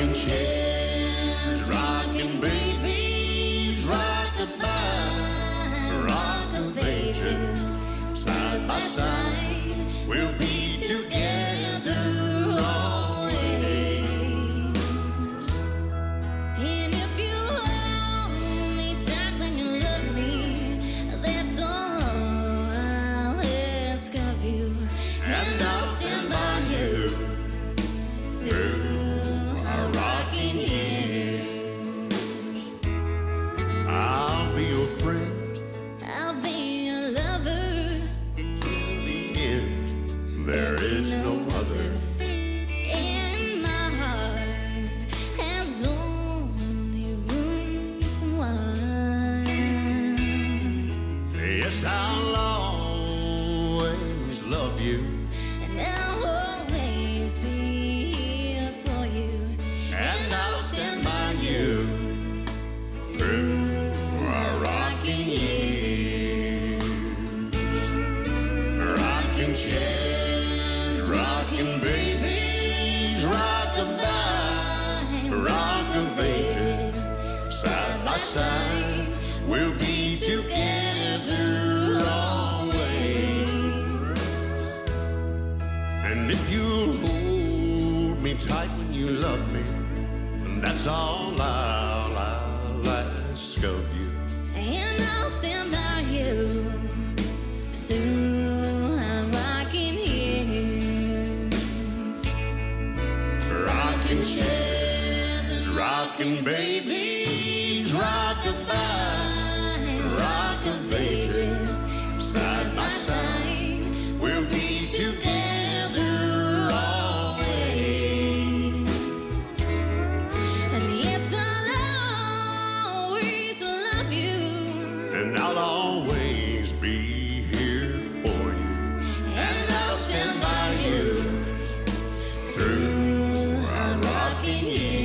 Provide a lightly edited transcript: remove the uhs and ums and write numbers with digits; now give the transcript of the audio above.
Rocking chairs, rocking babies, rock-a-bye, rock of ages, side by side, we'll be together always. And if you hold me tight when you love me, that's all I'll ask of you. And I'll stand by you through our rocking years. I'll be your friend I'll be your lover till the end. There is no other. And my heart has only room for one. Yes, I'll always love you, And I'll always be here for you. and I'll stand by you through our rocking years. Rocking chairs, rocking babies, rock-a-bye, rock of ages, side by side, we'll be together always. And if you'll hold me tight when you love me, that's all I'll ask of you. And I'll stand by you through our rocking years. Rocking chairs and rocking babies, rock-a-bye, rock of ages, side by side, we'll be together always. And yes, I'll always love you. And I'll always be here for you, And I'll stand by you through our rocking years.